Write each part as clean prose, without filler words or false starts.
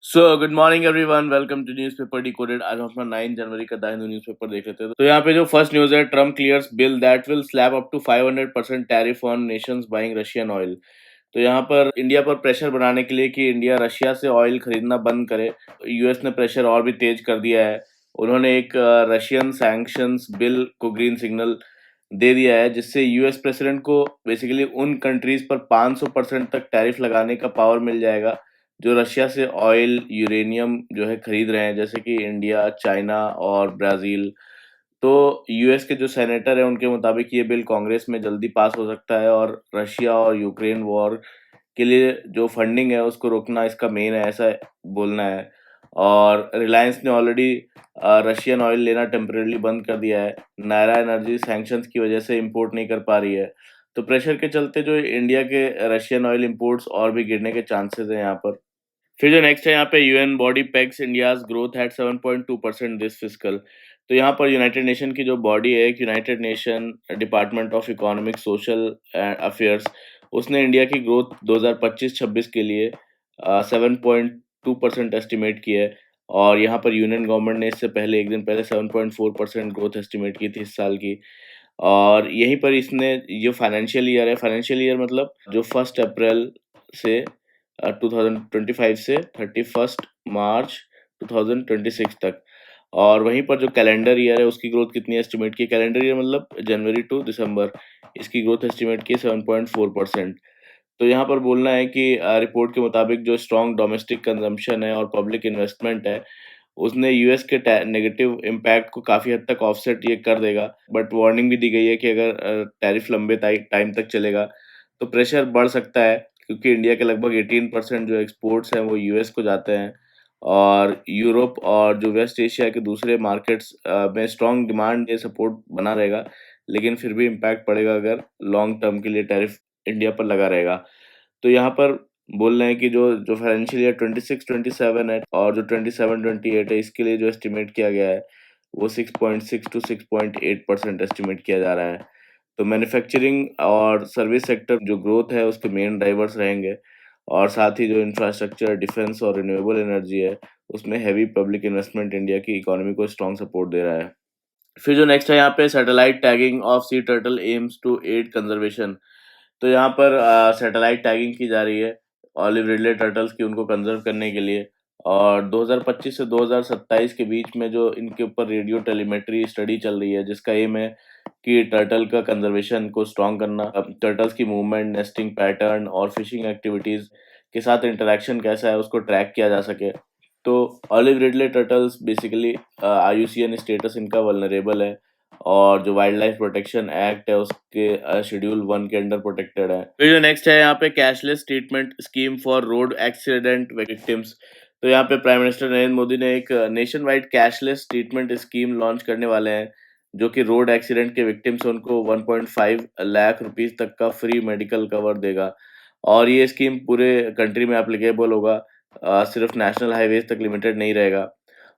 Good morning everyone, welcome to newspaper decoded. आज हम अपना 9 जनवरी का द हिंदू न्यूज़पेपर देख लेते हैं। तो यहाँ पे जो फर्स्ट न्यूज़ है, Trump clears bill that will slap up to 500% tariff on nations buying Russian oil. तो यहाँ पर इंडिया पर प्रेशर बनाने के लिए कि इंडिया रशिया से ऑयल खरीदना बंद करे, यूएस ने प्रेशर और भी तेज कर दिया है। उन्होंने एक रशियन सैंक्शंस बिल को ग्रीन सिग्नल दे दिया है, जिससे यूएस प्रेसिडेंट को बेसिकली उन कंट्रीज पर 500% तक टैरिफ लगाने का पावर मिल जाएगा जो रशिया से ऑयल, यूरेनियम जो है खरीद रहे हैं, जैसे कि इंडिया, चाइना और ब्राज़ील। तो यूएस के जो सेनेटर हैं, उनके मुताबिक ये बिल कांग्रेस में जल्दी पास हो सकता है और रशिया और यूक्रेन वॉर के लिए जो फंडिंग है, उसको रोकना इसका मेन है, ऐसा बोलना है। और रिलायंस ने ऑलरेडी रशियन ऑयल लेना टेम्परेरीली बंद कर दिया है। नायरा एनर्जी सैंक्शंस की वजह से इंपोर्ट नहीं कर पा रही है। तो प्रेशर के चलते जो इंडिया के रशियन ऑयल इंपोर्ट्स और भी गिरने के चांसेस हैं यहाँ पर। फिर जो नेक्स्ट है, यहाँ पे UN body pegs India's growth at 7.2% this fiscal. तो यहाँ पर यूनाइटेड नेशन की जो बॉडी है, एक United nation department of economic social affairs, उसने इंडिया की ग्रोथ 2025-26 के लिए 7.2% एस्टिमेट की है। और यहाँ पर यूनियन गवर्नमेंट ने इससे पहले एक दिन पहले 7.4% ग्रोथ एस्टिमेट की थी इस साल की। और यहीं पर इसने जो फाइनेंशियल ईयर है, फाइनेंशियल ईयर मतलब जो 1 अप्रैल से 2025 से 31 मार्च 2026 तक। और वहीं पर जो कैलेंडर ईयर है, उसकी ग्रोथ कितनी एस्टिमेट की, कैलेंडर ईयर मतलब जनवरी टू दिसंबर, इसकी ग्रोथ एस्टिमेट की 7.4%। तो यहाँ पर बोलना है कि रिपोर्ट के मुताबिक जो स्ट्रॉन्ग डोमेस्टिक कंजम्पशन है और पब्लिक इन्वेस्टमेंट है, उसने यूएस के नेगेटिव इम्पैक्ट को काफ़ी हद तक ऑफसेट ये कर देगा। बट वार्निंग भी दी गई है कि अगर टैरिफ लंबे टाइम तक चलेगा तो प्रेशर बढ़ सकता है, क्योंकि इंडिया के लगभग 18% जो एक्सपोर्ट्स हैं वो यूएस को जाते हैं। और यूरोप और जो वेस्ट एशिया के दूसरे मार्केट्स में स्ट्रॉन्ग डिमांड ये सपोर्ट बना रहेगा, लेकिन फिर भी इम्पैक्ट पड़ेगा अगर लॉन्ग टर्म के लिए टैरिफ इंडिया पर लगा रहेगा। तो यहाँ पर बोल रहे हैं कि जो जो फाइनेंशियल ईयर 26-27 है और जो 27-28 है, इसके लिए जो एस्टिमेट किया गया है वो 6.6 टू 6.8% एस्टिमेट किया जा रहा है। तो मैन्युफैक्चरिंग और सर्विस सेक्टर जो ग्रोथ है उसके मेन ड्राइवर्स रहेंगे। और साथ ही जो इंफ्रास्ट्रक्चर, डिफेंस और रिन्यूएबल एनर्जी है, उसमें हैवी पब्लिक इन्वेस्टमेंट इंडिया की इकोनॉमी को स्ट्रॉन्ग सपोर्ट दे रहा है। फिर जो नेक्स्ट है, यहाँ पे satellite tagging of sea turtle aims to aid conservation. तो यहाँ पर सैटेलाइट टैगिंग की जा रही है ऑलिव रिडले टर्टल्स की, उनको कंजर्व करने के लिए। और 2025 से 2027 के बीच में जो इनके ऊपर रेडियो टेलीमेट्री स्टडी चल रही है, जिसका एम है कि टर्टल का कंजर्वेशन को स्ट्रॉन्ग करना। अब टर्टल्स की मूवमेंट, नेस्टिंग पैटर्न और फिशिंग एक्टिविटीज़ के साथ इंटरेक्शन कैसा है, उसको ट्रैक किया जा सके। तो olive Ridley turtles basically IUCN status इनका वल्नरेबल है, और जो वाइल्ड लाइफ प्रोटेक्शन एक्ट है उसके शेड्यूल 1 के अंडर प्रोटेक्टेड है। फिर जो नेक्स्ट है, यहाँ पे cashless treatment scheme for road accident victims. तो यहाँ पे प्राइम मिनिस्टर नरेंद्र मोदी ने एक nation wide cashless treatment scheme launch करने वाले हैं, जो कि रोड एक्सीडेंट के विक्टिम्स उनको 1.5 लाख रुपीस तक का फ्री मेडिकल कवर देगा। और ये स्कीम पूरे कंट्री में एप्लीकेबल होगा, सिर्फ नेशनल हाईवेज तक लिमिटेड नहीं रहेगा।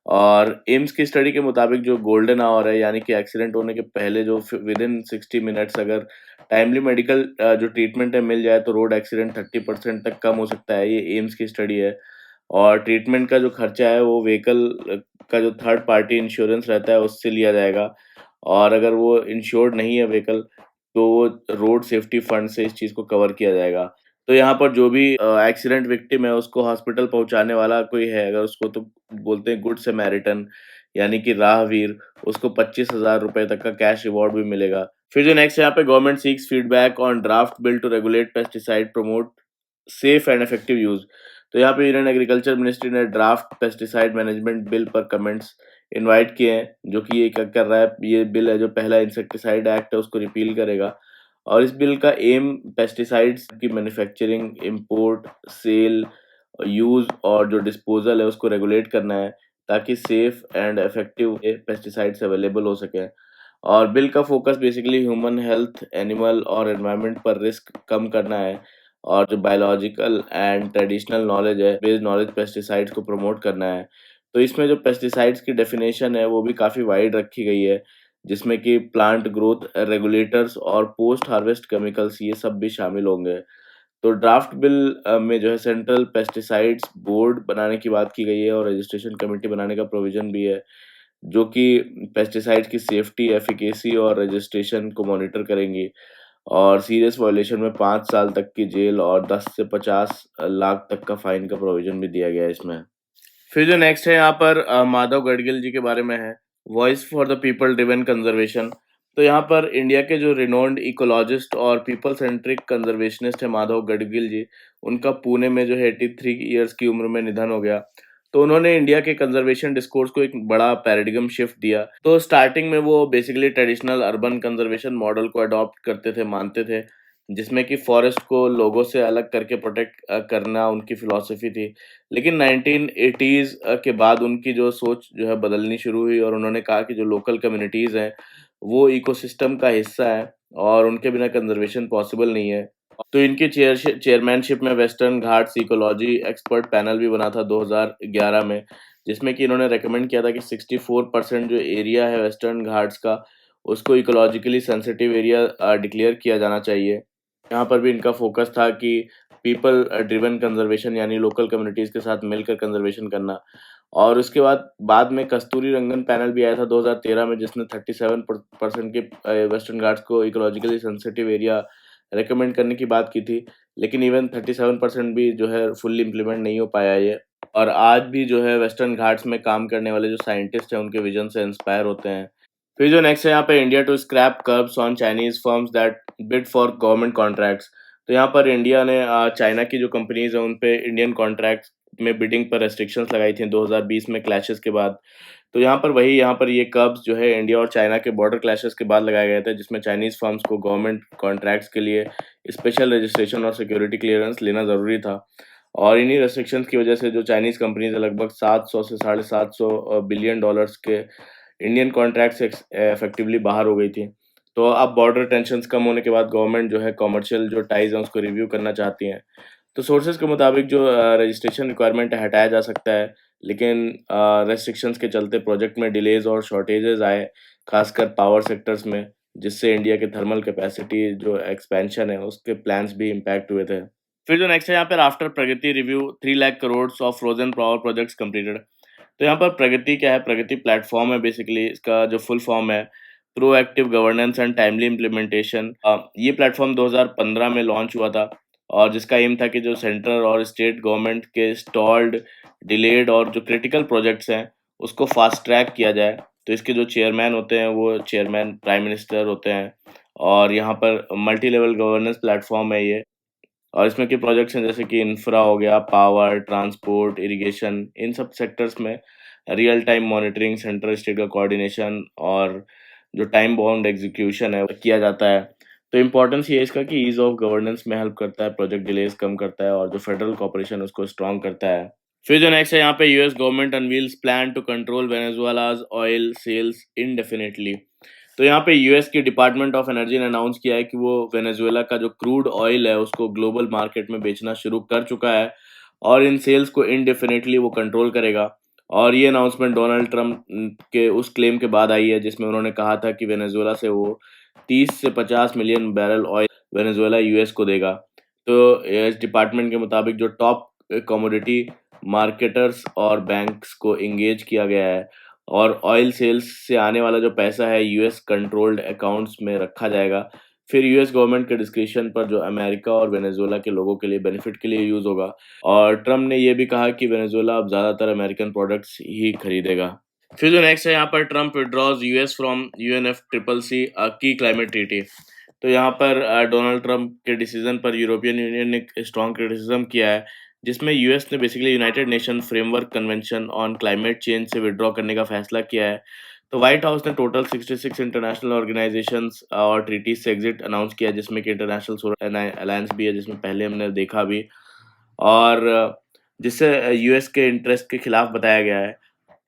और एम्स की स्टडी के मुताबिक जो गोल्डन आवर है, यानी कि एक्सीडेंट होने के पहले जो विद इन 60 मिनट्स अगर टाइमली मेडिकल जो ट्रीटमेंट है मिल जाए, तो रोड एक्सीडेंट 30% तक कम हो सकता है। ये एम्स की स्टडी है। और ट्रीटमेंट का जो खर्चा है वो व्हीकल का जो थर्ड पार्टी इंश्योरेंस रहता है उससे लिया जाएगा। और अगर वो इंश्योर्ड नहीं है व्हीकल, तो वो रोड सेफ्टी फंड से इस चीज़ को कवर किया जाएगा। तो यहाँ पर जो भी एक्सीडेंट विक्टिम है, उसको हॉस्पिटल पहुँचाने वाला कोई है अगर, उसको तो बोलते हैं गुड समैरिटन, यानी कि राहगीर, उसको 25,000 रुपए तक का कैश रिवॉर्ड भी मिलेगा। फिर जो नेक्स्ट है, यहाँ पे government seeks feedback on draft bill to regulate pesticide promote safe and effective use. तो यहाँ पे यूनियन एग्रीकल्चर मिनिस्ट्री ने ड्राफ्ट पेस्टिसाइड मैनेजमेंट बिल पर कमेंट्स इनवाइट किए हैं, जो कि ये क्या कर रहा है, ये बिल है जो पहला इंसेक्टिसाइड एक्ट है उसको रिपील करेगा। और इस बिल का एम पेस्टिसाइड्स की मैन्युफैक्चरिंग, इंपोर्ट, सेल, यूज और जो डिस्पोजल है उसको रेगुलेट करना है, ताकि safe and effective pesticides available हो सके। और बिल का focus basically human health, animal और एनवायरनमेंट पर रिस्क कम करना है। और जो बायोलॉजिकल एंड ट्रेडिशनल नॉलेज है, बेस्ड नॉलेज पेस्टिसाइड्स को प्रमोट करना है। तो इसमें जो पेस्टिसाइड्स की डेफिनेशन है वो भी काफ़ी वाइड रखी गई है, जिसमें कि प्लांट ग्रोथ रेगुलेटर्स और पोस्ट हार्वेस्ट केमिकल्स, ये सब भी शामिल होंगे। तो ड्राफ्ट बिल में जो है सेंट्रल पेस्टिसाइड्स बोर्ड बनाने की बात की गई है और रजिस्ट्रेशन कमेटी बनाने का प्रोविज़न भी है, जो कि पेस्टिसाइड्स की सेफ्टी, एफिकेसी और रजिस्ट्रेशन को मॉनिटर करेंगी। और सीरियस वायलेशन में 5 साल तक की जेल और 10 से 50 लाख तक का फाइन का प्रोविज़न भी दिया गया है इसमें। फिर जो नेक्स्ट है यहाँ पर माधव गडगिल जी के बारे में है, voice for the people driven conservation. तो यहाँ पर इंडिया के जो रिनोन्ड इकोलॉजिस्ट और पीपल सेंट्रिक कंजर्वेशनिस्ट है माधव गडगिल जी, उनका पुणे में जो है 83 ईयर्स की उम्र में निधन हो गया। तो उन्होंने इंडिया के कंजर्वेशन डिस्कोर्स को एक बड़ा पैराडिगम शिफ्ट दिया। तो स्टार्टिंग में वो basically traditional urban conservation model को अडॉप्ट करते थे, मानते थे, जिसमें कि फॉरेस्ट को लोगों से अलग करके प्रोटेक्ट करना उनकी फिलॉसफी थी। लेकिन 1980s के बाद उनकी जो सोच जो है बदलनी शुरू हुई और उन्होंने कहा कि जो लोकल कम्युनिटीज़ हैं, वो इकोसिस्टम का हिस्सा है और उनके बिना कंज़र्वेशन पॉसिबल नहीं है। तो इनकी चेयरमैनशिप में western Ghats ecology expert panel भी बना था 2011 में, जिसमें कि इन्होंने रिकमेंड किया था कि 64% जो एरिया है वेस्टर्न घाट्स का, उसको इकोलॉजिकली सेंसिटिव एरिया डिक्लेयर किया जाना चाहिए। यहाँ पर भी इनका फ़ोकस था कि पीपल ड्रिवन कंज़र्वेशन यानी लोकल कम्युनिटीज़ के साथ मिलकर कंज़र्वेशन करना। और उसके बाद में कस्तूरी रंगन पैनल भी आया था 2013 में, जिसने 37% के वेस्टर्न घाट्स को इकोलॉजिकली सेंसिटिव एरिया रिकमेंड करने की बात की थी। लेकिन इवन 37% भी जो है फुल्ली इम्प्लीमेंट नहीं हो पाया ये। और आज भी जो है वेस्टर्न घाट्स में काम करने वाले जो साइंटिस्ट हैं, उनके विज़न से इंस्पायर होते हैं। फिर जो नेक्स्ट है यहाँ पे, India to scrap curbs on Chinese firms that bid for government contracts. तो यहाँ पर इंडिया ने चाइना की जो कंपनीज हैं उन पे इंडियन कॉन्ट्रैक्ट्स में बिडिंग पर रेस्ट्रिक्शंस लगाई थी 2020 में क्लैशेस के बाद। तो यहाँ पर ये कर्ब्स जो है इंडिया और चाइना के बॉर्डर क्लैशेस के बाद लगाए गए थे, जिसमें चाइनीज फर्म्स को गवर्नमेंट कॉन्ट्रैक्ट्स के लिए स्पेशल रजिस्ट्रेशन और सिक्योरिटी क्लियरेंस लेना ज़रूरी था। और इन्हीं रेस्ट्रिक्शंस की वजह से जो चाइनीज कंपनीज लगभग 700 से 750 बिलियन डॉलर्स के इंडियन कॉन्ट्रैक्ट से इफेक्टिवली बाहर हो गई थी। तो अब बॉर्डर टेंशन्स कम होने के बाद गवर्नमेंट जो है कमर्शियल जो टाइज़ हैं उसको रिव्यू करना चाहती हैं। तो सोर्सेज़ के मुताबिक जो रजिस्ट्रेशन रिक्वायरमेंट है हटाया जा सकता है, लेकिन रेस्ट्रिक्शंस के चलते प्रोजेक्ट में डिलेज़ और शॉर्टेजेज़ आए, खासकर पावर सेक्टर्स में, जिससे इंडिया के थर्मल कैपेसिटी जो एक्सपेंशन है उसके प्लान्स भी इम्पैक्ट हुए थे। फिर जो नेक्स्ट है यहाँ पर, after Pragati review 3 lakh crore of frozen power projects completed. तो यहाँ पर प्रगति क्या है? प्रगति प्लेटफ़ॉर्म है बेसिकली, इसका जो फुल फॉर्म है proactive governance and timely implementation. ये प्लेटफ़ॉर्म 2015 में लॉन्च हुआ था और जिसका एम था कि जो सेंट्रल और स्टेट गवर्नमेंट के स्टॉल्ड, डिलेड और जो क्रिटिकल प्रोजेक्ट्स हैं, उसको फ़ास्ट ट्रैक किया जाए। तो इसके जो चेयरमैन होते हैं, वो चेयरमैन प्राइम मिनिस्टर होते हैं और यहाँ पर मल्टी लेवल गवर्नेंस प्लेटफ़ॉर्म है ये। और इसमें के प्रोजेक्ट्स हैं जैसे कि इंफ्रा हो गया, पावर, ट्रांसपोर्ट, इरिगेशन, इन सब सेक्टर्स में real time monitoring, central state का कोऑर्डिनेशन और जो टाइम बाउंड एग्जीक्यूशन है वो किया जाता है। तो इम्पोर्टेंस ये है इसका कि ईज़ ऑफ गवर्नेंस में हेल्प करता है, प्रोजेक्ट डिलेज़ कम करता है और जो फेडरल कोऑपरेशन है उसको स्ट्रॉन्ग करता है। फिर जो नेक्स्ट है यहाँ पे, US government unveils plan to control Venezuela's oil sales indefinitely. तो यहाँ पे यूएस की डिपार्टमेंट ऑफ एनर्जी ने अनाउंस किया है कि वो वेनेजुएला का जो क्रूड ऑयल है उसको ग्लोबल मार्केट में बेचना शुरू कर चुका है और इन सेल्स को इनडेफिनेटली वो कंट्रोल करेगा। और ये अनाउंसमेंट डोनाल्ड ट्रंप के उस क्लेम के बाद आई है जिसमें उन्होंने कहा था कि वेनेजुएला से वो 30 से 50 million barrel oil Venezuela US को देगा। तो इस डिपार्टमेंट के मुताबिक जो टॉप कमोडिटी मार्केटर्स और बैंक्स को एंगेज किया गया है और ऑयल सेल्स से आने वाला जो पैसा है यूएस कंट्रोल्ड अकाउंट्स में रखा जाएगा। फिर यूएस गवर्नमेंट के डिस्क्रिप्शन पर जो अमेरिका और वेनेजुएला के लोगों के लिए बेनिफिट के लिए यूज़ होगा। और ट्रम्प ने ये भी कहा कि वेनेजुएला अब ज़्यादातर अमेरिकन प्रोडक्ट्स ही खरीदेगा। फिर जो नेक्स्ट है यहाँ पर, Trump withdraws US from UNFCCC की क्लाइमेट ट्रीटी। तो यहाँ पर डोनाल्ड ट्रंप के डिसीजन पर यूरोपियन यूनियन ने स्ट्रॉन्ग क्रिटिसिज्म किया है, जिसमें यूएस ने basically United nation framework convention on climate change से विड्रॉ करने का फैसला किया है। तो व्हाइट हाउस ने टोटल 66 इंटरनेशनल ऑर्गेनाइजेशंस और ट्रीटीज से एग्जिट अनाउंस किया है, जिसमें कि इंटरनेशनल सोलर अलायंस भी है, जिसमें पहले हमने देखा भी। और जिससे यूएस के इंटरेस्ट के खिलाफ बताया गया है।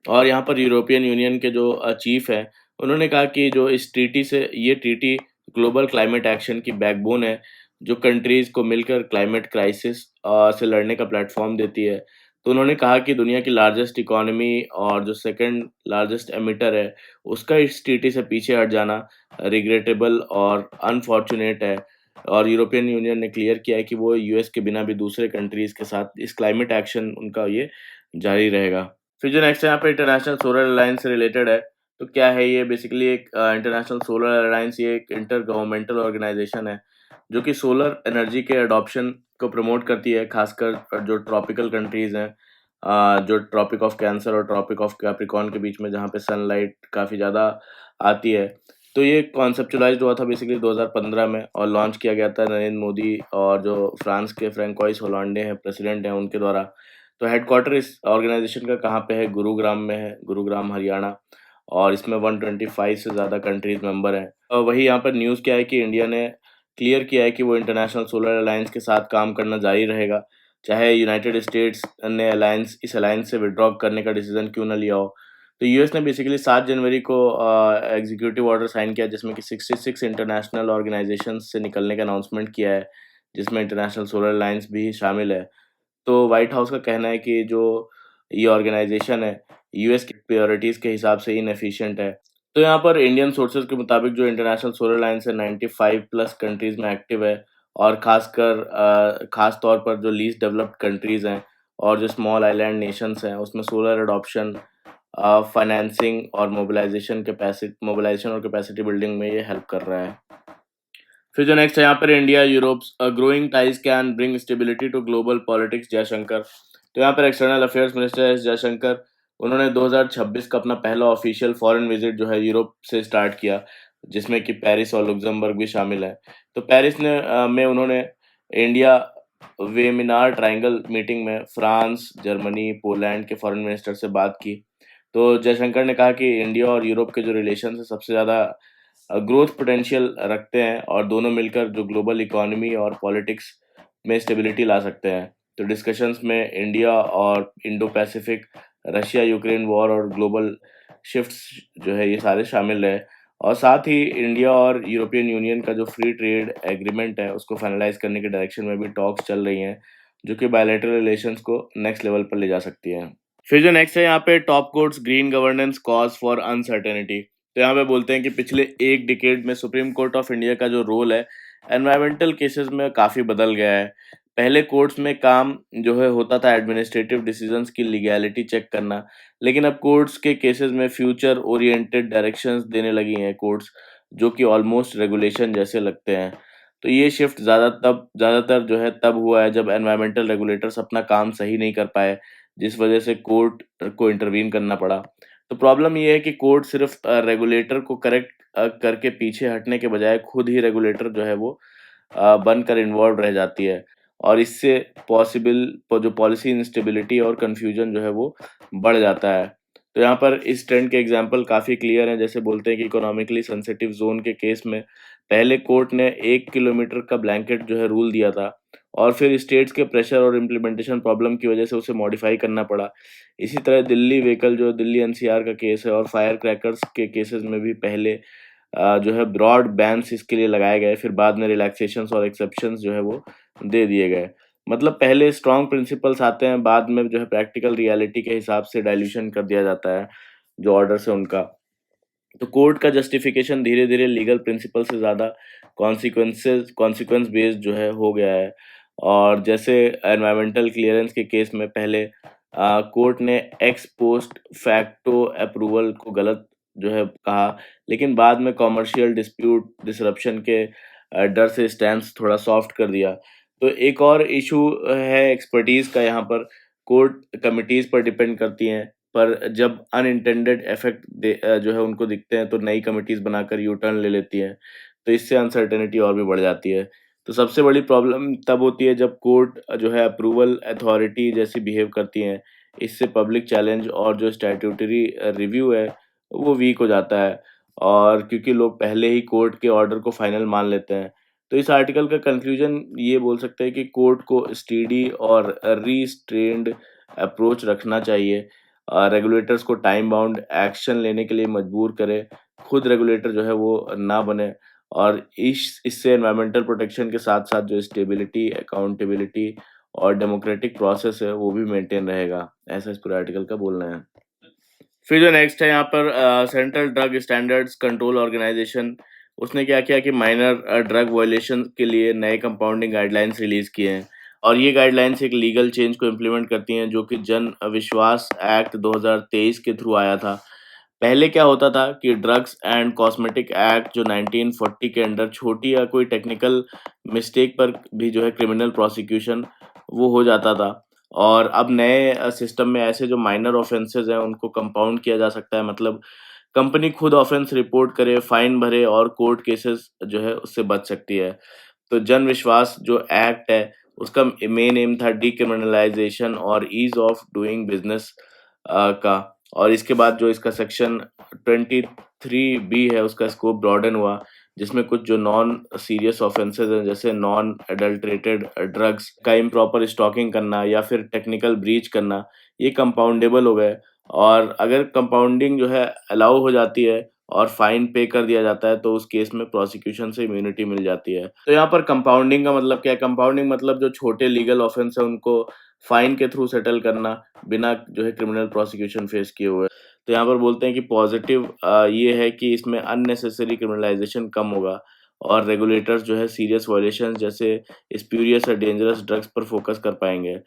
और यहाँ पर यूरोपियन यूनियन के जो चीफ हैं, उन्होंने कहा कि जो इस ट्रीटी से ये ट्रीटी ग्लोबल क्लाइमेट एक्शन की बैकबोन है, जो कंट्रीज़ को मिलकर क्लाइमेट क्राइसिस से लड़ने का प्लेटफ़ॉर्म देती है। तो उन्होंने कहा कि दुनिया की लार्जेस्ट इकोनॉमी और जो सेकंड लार्जेस्ट एमिटर है, उसका इस ट्रीटी से पीछे हट जाना रिग्रेटेबल और अनफॉर्च्यूनेट है। और यूरोपियन यूनियन ने क्लियर किया है कि वो यूएस के बिना भी दूसरे कंट्रीज़ के साथ इस क्लाइमेट एक्शन उनका ये जारी रहेगा। फिर जो नेक्स्ट यहाँ पे इंटरनेशनल सोलर अलायंस से रिलेटेड है, तो क्या है ये बेसिकली एक इंटरनेशनल सोलर अलायंस ये एक इंटर गवर्नमेंटल ऑर्गेनाइज़ेशन है, जो कि सोलर एनर्जी के अडॉप्शन को प्रमोट करती है, खासकर जो ट्रॉपिकल कंट्रीज़ हैं जो ट्रॉपिक ऑफ कैंसर और ट्रॉपिक ऑफ कैप्रिकॉर्न के बीच में जहाँ पे सनलाइट काफ़ी ज़्यादा आती है। तो ये कॉन्सेप्चुलाइज़्ड हुआ था बेसिकली 2015 में और लॉन्च किया गया था नरेंद्र मोदी और जो फ्रांस के फ्रैंकोइस होलांडे हैं, प्रेसिडेंट हैं, उनके द्वारा। तो हेडक्वार्टर इस ऑर्गेनाइज़ेशन का कहाँ पे है? गुरुग्राम में है, गुरुग्राम, हरियाणा और इसमें 125 से ज़्यादा कंट्रीज़ मेंबर हैं। वही यहाँ पर न्यूज़ क्या है कि इंडिया ने क्लियर किया है कि वो इंटरनेशनल सोलर अलायंस के साथ काम करना जारी रहेगा, चाहे यूनाइटेड स्टेट्स ने इस अलायंस से विथड्रॉ करने का डिसीज़न क्यों ना लिया हो। तो यूएस ने बेसिकली 7 जनवरी को एग्जीक्यूटिव ऑर्डर साइन किया जिसमें कि 66 इंटरनेशनल ऑर्गेनाइजेशंस से निकलने का अनाउंसमेंट किया है, जिसमें इंटरनेशनल सोलर अलायंस भी शामिल है। तो व्हाइट हाउस का कहना है कि जो ये ऑर्गेनाइजेशन है, यूएस की प्रायोरिटीज़ के हिसाब से इनएफिशिएंट है। तो यहाँ पर इंडियन सोर्सेज़ के मुताबिक जो इंटरनेशनल सोलर अलायंस है 95 प्लस कंट्रीज़ में एक्टिव है और ख़ास तौर पर जो लीस्ट डेवलप्ड कंट्रीज़ हैं और जो स्मॉल आइलैंड नेशंस हैं, उसमें सोलर एडॉप्शन फाइनेंसिंग और मोबिलाइजेशन और कैपेसिटी बिल्डिंग में ये हेल्प कर रहा है। फिर जो नेक्स्ट है यहाँ पर India Europe's growing ties can bring stability to global politics Jaishankar. तो यहाँ पर external affairs minister S Jaishankar उन्होंने 2026 का अपना पहला ऑफिशियल फॉरेन विजिट जो है यूरोप से स्टार्ट किया, जिसमें कि पेरिस और लुक्समबर्ग भी शामिल है। तो में उन्होंने इंडिया वेमिनार ट्रायंगल मीटिंग में फ्रांस, जर्मनी, पोलैंड के फॉरेन मिनिस्टर से बात की। तो जयशंकर ने कहा कि इंडिया और यूरोप के जो रिलेशन है सबसे ज़्यादा ग्रोथ पोटेंशियल रखते हैं और दोनों मिलकर जो ग्लोबल इकोनॉमी और पॉलिटिक्स में स्टेबिलिटी ला सकते हैं। तो डिस्कशंस में इंडिया और Indo Pacific, Russia Ukraine war और ग्लोबल शिफ्ट्स जो है ये सारे शामिल रहे और साथ ही इंडिया और यूरोपियन यूनियन का जो फ्री ट्रेड एग्रीमेंट है उसको फाइनलाइज करने के डायरेक्शन में भी टॉक्स चल रही हैं, जो कि बायलैटरल रिलेशंस को नेक्स्ट लेवल पर ले जा सकती हैं। फिर जो नेक्स्ट है यहाँ पे top courts green governance cause for uncertainty. तो यहाँ पे बोलते हैं कि पिछले एक डिकेड में सुप्रीम कोर्ट ऑफ इंडिया का जो रोल है एनवायरमेंटल केसेस में काफ़ी बदल गया है। पहले कोर्ट्स में काम जो है होता था एडमिनिस्ट्रेटिव डिसीजंस की लीगैलिटी चेक करना, लेकिन अब कोर्ट्स के केसेस में फ्यूचर ओरिएंटेड डायरेक्शंस देने लगी हैं कोर्ट्स, जो कि ऑलमोस्ट रेगुलेशन जैसे लगते हैं। तो ये शिफ्ट ज़्यादातर जो है तब हुआ है जब एनवायरमेंटल रेगुलेटर्स अपना काम सही नहीं कर पाए, जिस वजह से कोर्ट को इंटरवीन करना पड़ा। तो प्रॉब्लम ये है कि कोर्ट सिर्फ रेगुलेटर को करेक्ट करके पीछे हटने के बजाय खुद ही रेगुलेटर जो है वो बनकर इन्वॉल्व रह जाती है और इससे जो पॉलिसी इंस्टेबिलिटी और कन्फ्यूजन जो है वो बढ़ जाता है। तो यहाँ पर इस ट्रेंड के एग्जांपल काफ़ी क्लियर हैं, जैसे बोलते हैं कि इकोनॉमिकली सेंसिटिव ज़ोन के केस में पहले कोर्ट ने 1 किलोमीटर का ब्लैंकेट जो है रूल दिया था और फिर स्टेट्स के प्रेशर और इम्प्लीमेंटेशन प्रॉब्लम की वजह से उसे मॉडिफाई करना पड़ा। इसी तरह दिल्ली एनसीआर का केस है और फायर क्रैकर्स के केसेस में भी पहले जो है ब्रॉड बैन्स इसके लिए लगाए गए, फिर बाद में रिलैक्सेशंस और एक्सेप्शंस जो है वो दे दिए गए। मतलब पहले स्ट्रॉन्ग प्रिंसिपल्स आते हैं, बाद में जो है प्रैक्टिकल रियलिटी के हिसाब से डाइल्यूशन कर दिया जाता है जो ऑर्डर्स है उनका। तो कोर्ट का जस्टिफिकेशन धीरे-धीरे लीगल प्रिंसिपल से ज़्यादा कॉन्सिक्वेंस बेस्ड जो है हो गया है। और जैसे एनवायरमेंटल क्लीयरेंस के केस में पहले कोर्ट ने एक्स पोस्ट फैक्टो अप्रूवल को गलत जो है कहा, लेकिन बाद में कमर्शियल डिस्प्यूट डिसरप्शन के डर से स्टैंस थोड़ा सॉफ्ट कर दिया। तो एक और इशू है एक्सपर्टीज़ का, यहाँ पर कोर्ट कमिटीज़ पर डिपेंड करती हैं। पर जब अनइंटेंडेड जो है उनको दिखते हैं तो नई कमिटीज़ बनाकर यू टर्न ले लेती हैं, तो इससे अनसर्टेनिटी और भी बढ़ जाती है। तो सबसे बड़ी प्रॉब्लम तब होती है जब कोर्ट जो है अप्रूवल अथॉरिटी जैसी बिहेव करती हैं। इससे पब्लिक चैलेंज और जो स्टैट्यूटरी रिव्यू है वो वीक हो जाता है और क्योंकि लोग पहले ही कोर्ट के ऑर्डर को फाइनल मान लेते हैं। तो इस आर्टिकल का कंक्लूजन ये बोल सकते हैं कि कोर्ट को स्टेडी और रिस्ट्रेन्ड अप्रोच रखना चाहिए। रेगुलेटर्स को टाइम बाउंड एक्शन लेने के लिए मजबूर करे, खुद रेगुलेटर जो है वो ना बने और इस इससे एनवायरमेंटल प्रोटेक्शन के साथ-साथ जो स्टेबिलिटी, अकाउंटेबिलिटी और डेमोक्रेटिक प्रोसेस है वो भी मेंटेन रहेगा। ऐसा इस पूरे आर्टिकल का बोलना है। फिर जो नेक्स्ट है यहाँ पर central drug standards control organisation उसने क्या किया कि माइनर ड्रग वायलेशन के लिए नए कंपाउंडिंग गाइडलाइंस रिलीज़ किए हैं और ये गाइडलाइंस एक लीगल चेंज को इम्प्लीमेंट करती हैं, जो कि जन विश्वास एक्ट 2023 के थ्रू आया था। पहले क्या होता था कि ड्रग्स एंड कॉस्मेटिक एक्ट जो 1940 के अंडर छोटी या कोई टेक्निकल मिस्टेक पर भी जो है क्रिमिनल प्रोसिक्यूशन वो हो जाता था और अब नए सिस्टम में ऐसे जो माइनर ऑफेंसेस हैं उनको कंपाउंड किया जा सकता है। मतलब कंपनी खुद ऑफेंस रिपोर्ट करे, फाइन भरे और कोर्ट केसेस जो है उससे बच सकती है। तो जन विश्वास जो एक्ट है उसका मेन एम था डिक्रिमिनलाइजेशन और ईज़ ऑफ डूइंग बिज़नेस का। और इसके बाद जो इसका सेक्शन 23 बी है उसका स्कोप ब्रॉडन हुआ, जिसमें कुछ जो नॉन सीरियस ऑफेंसेस हैं जैसे नॉन एडल्टरेटेड ड्रग्स का इम्प्रॉपर स्टॉकिंग करना या फिर टेक्निकल ब्रीच करना, ये कंपाउंडेबल हो गए। और अगर कंपाउंडिंग जो है अलाउ हो जाती है और फाइन पे कर दिया जाता है, तो उस केस में प्रोसिक्यूशन से इम्यूनिटी मिल जाती है। तो यहाँ पर कंपाउंडिंग का मतलब क्या है? कंपाउंडिंग मतलब जो छोटे लीगल ऑफेंस है उनको फाइन के थ्रू सेटल करना, बिना जो है क्रिमिनल प्रोसिक्यूशन फेस किए हुए। तो यहाँ पर बोलते हैं कि पॉजिटिव ये है कि इसमें अननेसेसरी क्रिमिनलाइजेशन कम होगा और रेगुलेटर्स जो है सीरियस वायलेशंस जैसे स्प्यूरियस और डेंजरस ड्रग्स पर फोकस कर पाएँगे।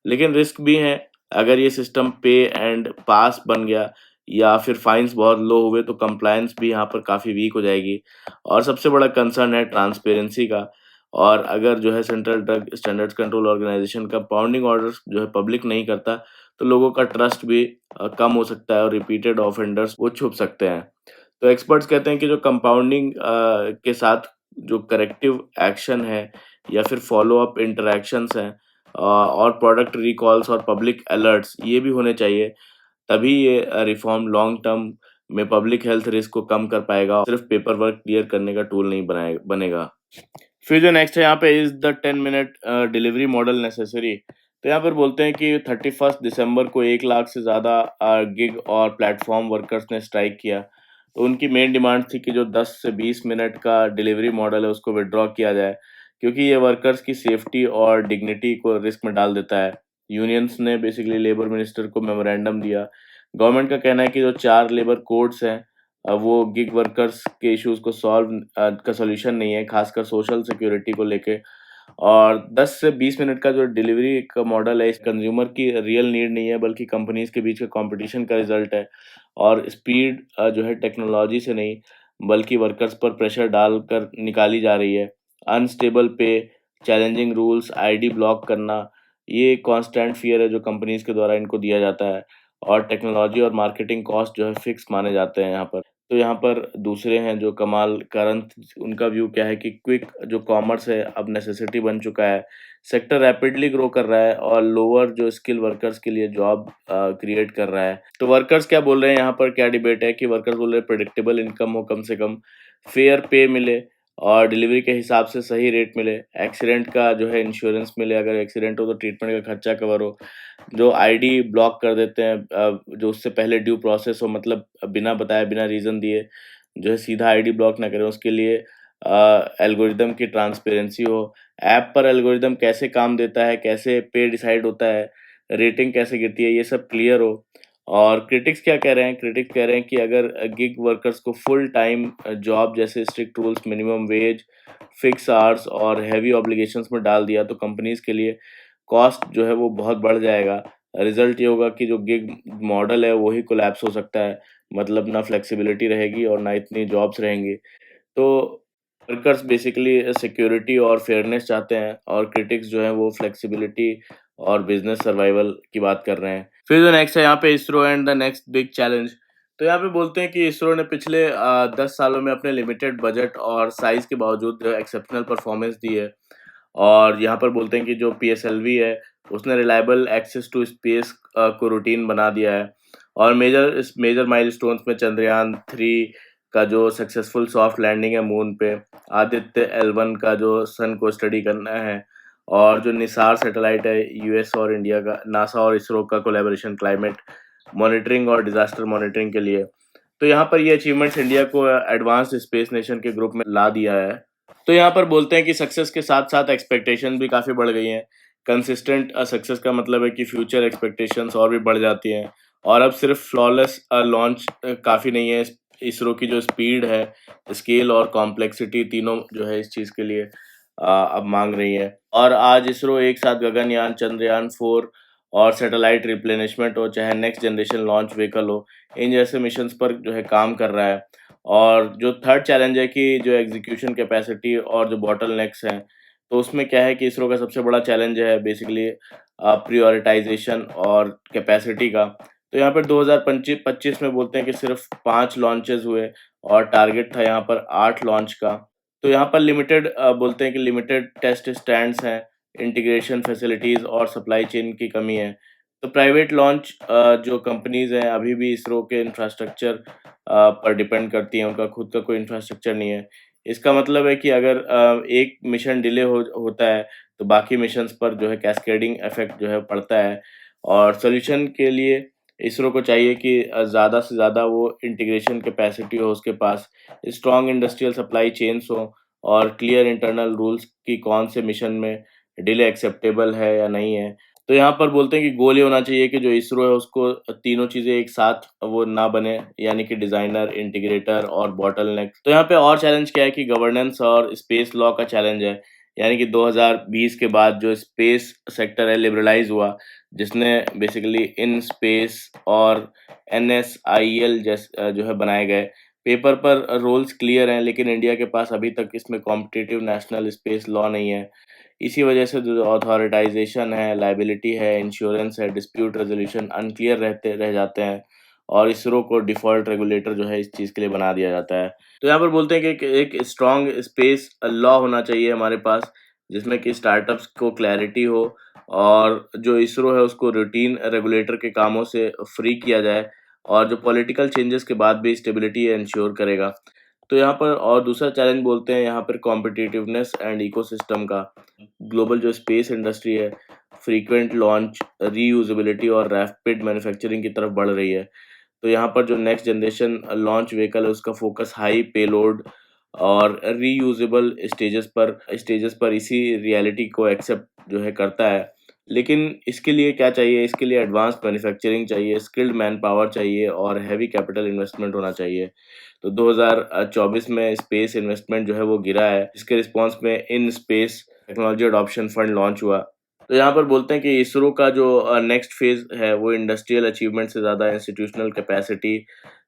लेकिन रिस्क भी है, अगर ये सिस्टम पे एंड पास बन गया या फिर फाइन्स बहुत लो हुए तो कंप्लायंस भी यहाँ पर काफ़ी वीक हो जाएगी। और सबसे बड़ा कंसर्न है ट्रांसपेरेंसी का। और अगर जो है central drug standards control organisation का कंपाउंडिंग ऑर्डर्स जो है पब्लिक नहीं करता, तो लोगों का ट्रस्ट भी कम हो सकता है और रिपीटेड ऑफेंडर्स वो छुप सकते हैं। तो एक्सपर्ट्स कहते हैं कि जो कंपाउंडिंग के साथ जो करेक्टिव एक्शन है या फिर फॉलो अप इंटरैक्शंस हैं और प्रोडक्ट रिकॉल्स और पब्लिक अलर्ट्स ये भी होने चाहिए। तभी ये रिफॉर्म लॉन्ग टर्म में पब्लिक हेल्थ रिस्क को कम कर पाएगा, सिर्फ पेपर वर्क क्लियर करने का टूल नहीं बनेगा। फिर जो नेक्स्ट है यहाँ पे is the 10 minute delivery model necessary. तो यहाँ पर बोलते हैं कि 31 दिसंबर को 1 लाख से ज़्यादा गिग और प्लेटफ़ॉर्म वर्कर्स ने स्ट्राइक किया। तो उनकी मेन डिमांड थी कि जो 10 से 20 मिनट का डिलीवरी मॉडल है उसको विथड्रॉ किया जाए, क्योंकि ये वर्कर्स की सेफ्टी और डिग्निटी को रिस्क में डाल देता है। यूनियंस ने बेसिकली लेबर मिनिस्टर को मेमोरेंडम दिया। गवर्नमेंट का कहना है कि जो 4 लेबर कोड्स हैं वो गिग वर्कर्स के इश्यूज को सॉल्व का सॉल्यूशन नहीं है, खासकर सोशल सिक्योरिटी को लेके। और 10 से 20 मिनट का जो डिलीवरी का मॉडल है, इस कंज्यूमर की रियल नीड नहीं है, बल्कि कंपनीज के बीच के कंपटीशन का रिजल्ट है। और स्पीड जो है टेक्नोलॉजी से नहीं, बल्कि वर्कर्स पर प्रेशर डालकर निकाली जा रही है। अनस्टेबल पे, चैलेंजिंग रूल्स, आईडी ब्लॉक करना, ये कांस्टेंट फियर है जो कंपनीज के द्वारा इनको दिया जाता है। और टेक्नोलॉजी और मार्केटिंग कॉस्ट जो है फिक्स माने जाते हैं यहाँ पर। तो यहाँ पर दूसरे हैं जो कमाल करंत, उनका व्यू क्या है कि क्विक जो कॉमर्स है अब नेसेसिटी बन चुका है। सेक्टर रैपिडली ग्रो कर रहा है और लोअर जो स्किल वर्कर्स के लिए जॉब क्रिएट कर रहा है। तो वर्कर्स क्या बोल रहे हैं यहाँ पर, क्या डिबेट है कि वर्कर्स बोल रहे हैं प्रेडिक्टेबल इनकम हो कम से कम, फेयर पे मिले और डिलीवरी के हिसाब से सही रेट मिले, एक्सीडेंट का जो है इंश्योरेंस मिले, अगर एक्सीडेंट हो तो ट्रीटमेंट का खर्चा कवर हो, जो आईडी ब्लॉक कर देते हैं जो उससे पहले ड्यू प्रोसेस हो, मतलब बिना बताए बिना रीज़न दिए जो है सीधा आईडी ब्लॉक ना करें, उसके लिए एल्गोरिदम की ट्रांसपेरेंसी हो, ऐप पर एल्गोरिदम कैसे काम देता है, कैसे पे डिसाइड होता है, रेटिंग कैसे गिरती है, ये सब क्लियर हो। और क्रिटिक्स क्या कह रहे हैं? क्रिटिक्स कह रहे हैं कि अगर गिग वर्कर्स को फुल टाइम जॉब जैसे strict rules, minimum wage, fix hours और हैवी ऑब्लिगेशंस में डाल दिया तो कंपनीज के लिए कॉस्ट जो है वो बहुत बढ़ जाएगा। रिज़ल्ट ये होगा कि जो गिग मॉडल है वही कोलैप्स हो सकता है। मतलब ना फ्लेक्सिबिलिटी रहेगी और ना इतनी जॉब्स रहेंगी। तो वर्कर्स बेसिकली सिक्योरिटी और फेयरनेस चाहते हैं और क्रिटिक्स जो हैं वो फ्लेक्सिबिलिटी और बिज़नेस सर्वाइवल की बात कर रहे हैं। फिर जो नेक्स्ट है यहाँ पे ISRO and the next big challenge. तो यहाँ पे बोलते हैं कि इसरो ने पिछले 10 सालों में अपने लिमिटेड बजट और साइज़ के बावजूद जो है एक्सेप्शनल परफॉर्मेंस दी है। और यहाँ पर बोलते हैं कि जो पीएसएलवी है, उसने रिलायबल एक्सेस टू स्पेस को रूटीन बना दिया है। और मेजर माइलस्टोन्स में चंद्रयान 3 का जो सक्सेसफुल सॉफ्ट लैंडिंग है मून पे, आदित्य L1 का जो सन को स्टडी करना है, और जो निसार सैटेलाइट है यूएस और इंडिया का, नासा और इसरो का कोलैबोरेशन क्लाइमेट मॉनिटरिंग और डिजास्टर मॉनिटरिंग के लिए। तो यहाँ पर ये अचीवमेंट्स इंडिया को एडवांस्ड स्पेस नेशन के ग्रुप में ला दिया है। तो यहाँ पर बोलते हैं कि सक्सेस के साथ-साथ एक्सपेक्टेशन भी काफ़ी बढ़ गई हैं। कंसिस्टेंट सक्सेस का मतलब है कि फ्यूचर एक्सपेक्टेशंस और भी बढ़ जाती हैं। और अब सिर्फ फ्लॉलेस लॉन्च काफ़ी नहीं है, इसरो की जो स्पीड है, स्केल और कॉम्प्लेक्सिटी तीनों जो है इस चीज़ के लिए अब माँग रही है। और आज इसरो एक साथ गगनयान, चंद्रयान 4 और सैटेलाइट रिप्लेनिशमेंट हो, चाहे नेक्स्ट जनरेशन लॉन्च व्हीकल हो, इन जैसे मिशंस पर जो है काम कर रहा है। और जो थर्ड चैलेंज है कि जो एग्ज़ीक्यूशन कैपेसिटी और जो बॉटलनेक्स हैं, तो उसमें क्या है कि इसरो का सबसे बड़ा चैलेंज है बेसिकली प्रायोरिटाइज़ेशन और कैपेसिटी का। तो यहाँ पर 2025 में बोलते हैं कि सिर्फ 5 लॉन्चेज़ हुए और टारगेट था यहाँ पर 8 लॉन्च का। तो यहाँ पर बोलते हैं कि लिमिटेड टेस्ट स्टैंड्स हैं, इंटीग्रेशन फैसिलिटीज़ और सप्लाई चेन की कमी है। तो प्राइवेट लॉन्च जो कंपनीज़ हैं अभी भी इसरो के इंफ्रास्ट्रक्चर पर डिपेंड करती हैं, उनका खुद का कोई इंफ्रास्ट्रक्चर नहीं है। इसका मतलब है कि अगर एक मिशन डिले होता है, तो बाकी मिशंस पर जो है कैस्केडिंग इफ़ेक्ट जो है पड़ता है। और सॉल्यूशन के लिए इसरो को चाहिए कि ज़्यादा से ज़्यादा वो इंटीग्रेशन कैपेसिटी हो उसके पास, स्ट्रॉन्ग इंडस्ट्रियल सप्लाई चेन्स हो और क्लियर इंटरनल रूल्स कि कौन से मिशन में डिले एक्सेप्टेबल है या नहीं है। तो यहाँ पर बोलते हैं कि गोल ये होना चाहिए कि जो इसरो है उसको तीनों चीज़ें एक साथ वो ना बने, यानी कि डिज़ाइनर, इंटीग्रेटर और बॉटलनेक। तो यहाँ पे और चैलेंज क्या है कि गवर्नेंस और स्पेस लॉ का चैलेंज है, यानी कि 2020 के बाद जो स्पेस सेक्टर है लिबरलाइज़ हुआ, जिसने बेसिकली इन स्पेस और एनएसआईएल जो है बनाए गए। पेपर पर रूल्स क्लियर हैं, लेकिन इंडिया के पास अभी तक इसमें कॉम्पिटिटिव नेशनल स्पेस लॉ नहीं है। इसी वजह से जो ऑथराइज़ेशन है, लायबिलिटी है, इंश्योरेंस है, डिस्प्यूट रेज़ोल्यूशन अनक्लियर रह जाते हैं और इसरो को डिफ़ॉल्ट रेगुलेटर जो है इस चीज़ के लिए बना दिया जाता है। तो यहाँ पर बोलते हैं कि एक स्ट्रॉन्ग स्पेस लॉ होना चाहिए हमारे पास, जिसमें कि स्टार्टअप्स को क्लैरिटी हो और जो इसरो है उसको रूटीन रेगुलेटर के कामों से फ्री किया जाए और जो पॉलिटिकल चेंजेस के बाद भी स्टेबिलिटी एंश्योर करेगा। तो यहाँ पर और दूसरा चैलेंज बोलते हैं यहाँ पर कॉम्पिटिटिवनेस एंड इकोसिस्टम का। ग्लोबल जो स्पेस इंडस्ट्री है, फ्रीक्वेंट लॉन्च, रीयूजेबिलिटी और रैपिड मैन्युफैक्चरिंग की तरफ बढ़ रही है। तो यहाँ पर जो नेक्स्ट जनरेशन लॉन्च व्हीकल है उसका फोकस हाई पेलोड और रीयूजेबल स्टेजेस पर इसी रियलिटी को एक्सेप्ट जो है करता है। लेकिन इसके लिए क्या चाहिए? इसके लिए एडवांस मैन्युफैक्चरिंग चाहिए, स्किल्ड मैन पावर चाहिए और हैवी कैपिटल इन्वेस्टमेंट होना चाहिए। तो 2024 में स्पेस इन्वेस्टमेंट जो है वो गिरा है, इसके रिस्पॉन्स में in space technology adoption fund launch हुआ। तो यहाँ पर बोलते हैं कि इसरो का जो नेक्स्ट फेज़ है वो इंडस्ट्रियल अचीवमेंट से ज़्यादा इंस्टीट्यूशनल कैपेसिटी,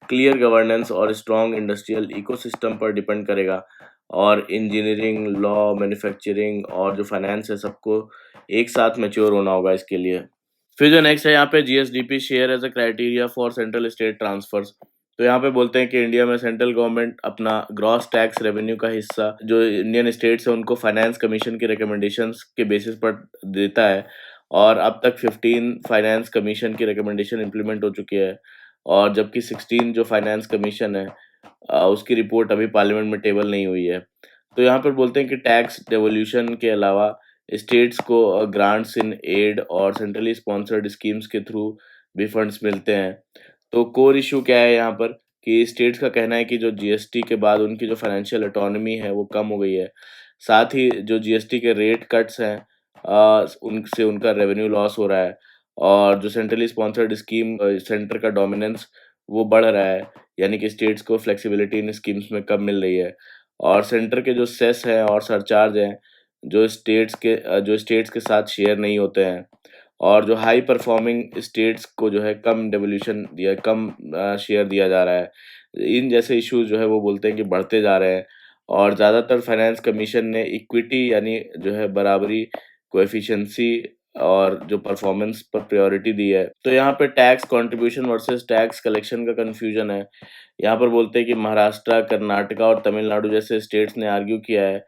क्लियर गवर्नेंस और स्ट्रॉन्ग इंडस्ट्रियल इकोसिस्टम पर डिपेंड करेगा। और इंजीनियरिंग, लॉ, मैन्युफैक्चरिंग और जो फाइनेंस है सबको एक साथ मैच्योर होना होगा इसके लिए। फिर जो नेक्स्ट है यहाँ पे GSDP share as a criteria for central state transfers. तो यहाँ पे बोलते हैं कि इंडिया में सेंट्रल गवर्नमेंट अपना ग्रॉस टैक्स रेवेन्यू का हिस्सा जो इंडियन स्टेट्स है उनको फाइनेंस कमीशन की रिकमेंडेशंस के बेसिस पर देता है। और अब तक 15 फाइनेंस कमीशन की रिकमेंडेशन इम्प्लीमेंट हो चुकी है और जबकि 16 जो फाइनेंस कमीशन है उसकी रिपोर्ट अभी पार्लियामेंट में टेबल नहीं हुई है। तो यहाँ पर बोलते हैं कि टैक्स डेवोल्यूशन के अलावा स्टेट्स को ग्रांट्स इन एड और सेंट्रली स्पॉन्सर्ड स्कीम्स के थ्रू भी फंड्स मिलते हैं। तो कोर इशू क्या है यहाँ पर कि स्टेट्स का कहना है कि जो जीएसटी के बाद उनकी जो फाइनेंशियल ऑटोनॉमी है वो कम हो गई है। साथ ही जो जीएसटी के रेट कट्स हैं उनसे उनका रेवेन्यू लॉस हो रहा है और जो सेंट्रली स्पॉन्सर्ड स्कीम सेंटर का डोमिनेंस वो बढ़ रहा है, यानी कि स्टेट्स को फ्लेक्सिबिलिटी इन स्कीम्स में कम मिल रही है। और सेंटर के जो सेस हैं और सरचार्ज हैं जो स्टेट्स के साथ शेयर नहीं होते हैं और जो हाई परफॉर्मिंग स्टेट्स को जो है कम शेयर दिया जा रहा है। इन जैसे इश्यूज जो है वो बोलते हैं कि बढ़ते जा रहे हैं और ज़्यादातर फाइनेंस कमीशन ने इक्विटी यानी जो है बराबरी, कोएफिशिएंसी और जो परफॉर्मेंस पर प्रायोरिटी दी है। तो यहाँ पे tax contribution versus tax collection का कन्फ्यूजन है। यहाँ पर बोलते हैं कि महाराष्ट्र, कर्नाटका और तमिलनाडु जैसे स्टेट्स ने आर्ग्यू किया है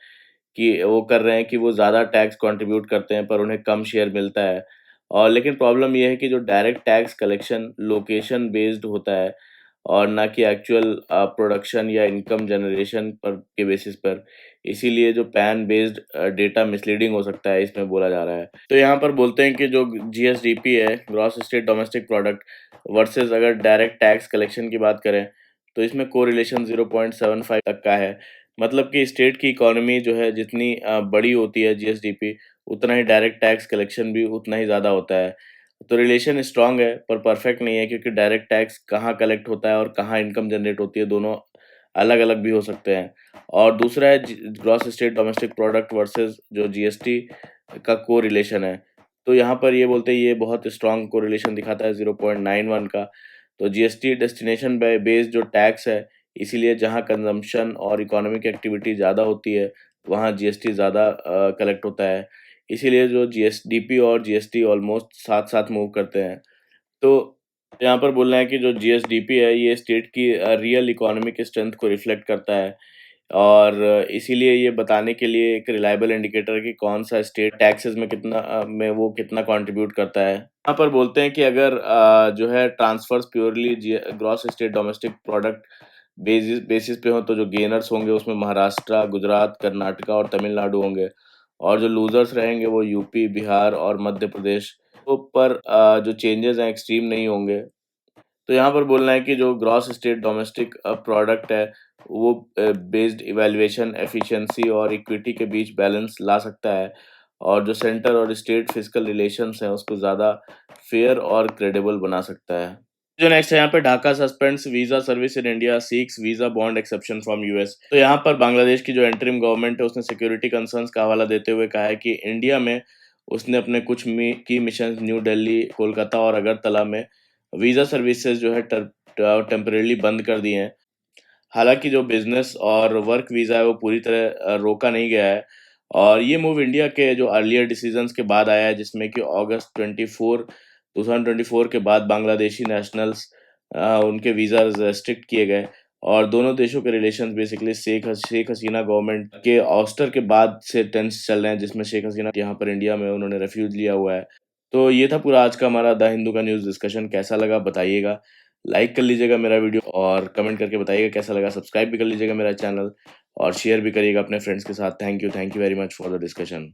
कि वो कर रहे हैं कि वो ज़्यादा टैक्स कंट्रीब्यूट करते हैं पर उन्हें कम शेयर मिलता है। और लेकिन प्रॉब्लम ये है कि जो direct tax collection location based होता है और ना कि एक्चुअल प्रोडक्शन या इनकम जनरेशन पर के बेसिस पर। इसीलिए जो पैन बेस्ड डेटा मिसलीडिंग हो सकता है इसमें बोला जा रहा है। तो यहाँ पर बोलते हैं कि जो जीएसडीपी है, gross state domestic product versus अगर डायरेक्ट टैक्स कलेक्शन की बात करें तो इसमें कोरिलेशन 0.75 तक का है। मतलब कि स्टेट की इकोनॉमी जो है जितनी बड़ी होती है जीएसडीपी, उतना ही डायरेक्ट टैक्स कलेक्शन भी उतना ही ज़्यादा होता है। तो रिलेशन स्ट्रॉन्ग है पर परफेक्ट नहीं है, क्योंकि डायरेक्ट टैक्स कहाँ कलेक्ट होता है और कहाँ इनकम जनरेट होती है, दोनों अलग-अलग भी हो सकते हैं। और दूसरा है gross state domestic product versus जो जीएसटी का कोरिलेशन है। तो यहाँ पर ये बोलते हैं ये बहुत स्ट्रॉन्ग कोरिलेशन दिखाता है 0.91 का। तो जीएसटी डेस्टिनेशन बेस्ड जो टैक्स है, इसीलिए जहाँ कंजम्पशन और इकोनॉमिक एक्टिविटी ज़्यादा होती है, वहाँ जीएसटी ज़्यादा कलेक्ट होता है। इसीलिए जो जीएसडीपी और जीएसटी ऑलमोस्ट साथ-साथ मूव करते हैं। तो यहाँ पर बोलना है कि जो जीएसडीपी है, ये स्टेट की रियल इकोनॉमिक स्ट्रेंथ को रिफ्लेक्ट करता है, और इसीलिए ये बताने के लिए एक रिलायबल इंडिकेटर है कि कौन-सा स्टेट टैक्सेस में वो कितना कंट्रीब्यूट करता है। यहाँ पर बोलते हैं कि अगर जो है ट्रांसफर्स प्योरली जी gross state domestic product basis basis पे हो, तो जो गेनर्स होंगे उसमें महाराष्ट्र, गुजरात, कर्नाटका और तमिलनाडु होंगे, और जो लूज़र्स रहेंगे वो यूपी, बिहार और मध्य प्रदेश। तो पर जो चेंजेस हैं एक्सट्रीम नहीं होंगे। तो यहाँ पर बोलना है कि जो ग्रॉस स्टेट डोमेस्टिक प्रोडक्ट है, वो बेस्ड इवैल्यूएशन, एफिशिएंसी और इक्विटी के बीच बैलेंस ला सकता है, और जो सेंटर और स्टेट फिस्कल रिलेशंस हैं उसको ज़्यादा फेयर और क्रेडिबल बना सकता है। जो नेक्स्ट है यहाँ पे, Dhaka suspends visa service in India, seeks visa bond exemption from US. तो यहाँ पर बांग्लादेश की जो एंटरिम गवर्नमेंट है, उसने सिक्योरिटी कंसर्न्स का हवाला देते हुए कहा है कि इंडिया में उसने अपने कुछ की मिशन न्यू दिल्ली, कोलकाता और अगरतला में वीजा सर्विसेज जो है टेम्परेली बंद कर दिए हैं। हालांकि जो बिजनेस और वर्क वीज़ा है वो पूरी तरह रोका नहीं गया है, और ये मूव इंडिया के जो अर्लियर डिसीजंस के बाद आया है, जिसमें कि अगस्त 2024 के बाद बांग्लादेशी नेशनल्स उनके वीज़ा रेस्ट्रिक्ट किए गए, और दोनों देशों के relations basically Sheikh Hasina government के ऑस्टर के बाद से टेंस चल रहे हैं, जिसमें शेख हसीना यहाँ पर इंडिया में उन्होंने रेफ्यूज लिया हुआ है। तो ये था पूरा आज का हमारा द हिंदू का न्यूज़ डिस्कशन। कैसा लगा बताइएगा, लाइक कर लीजिएगा मेरा वीडियो, और कमेंट करके बताइएगा कैसा लगा, सब्सक्राइब भी कर लीजिएगा मेरा चैनल, और शेयर भी करिएगा अपने फ्रेंड्स के साथ। Thank you very much for the discussion.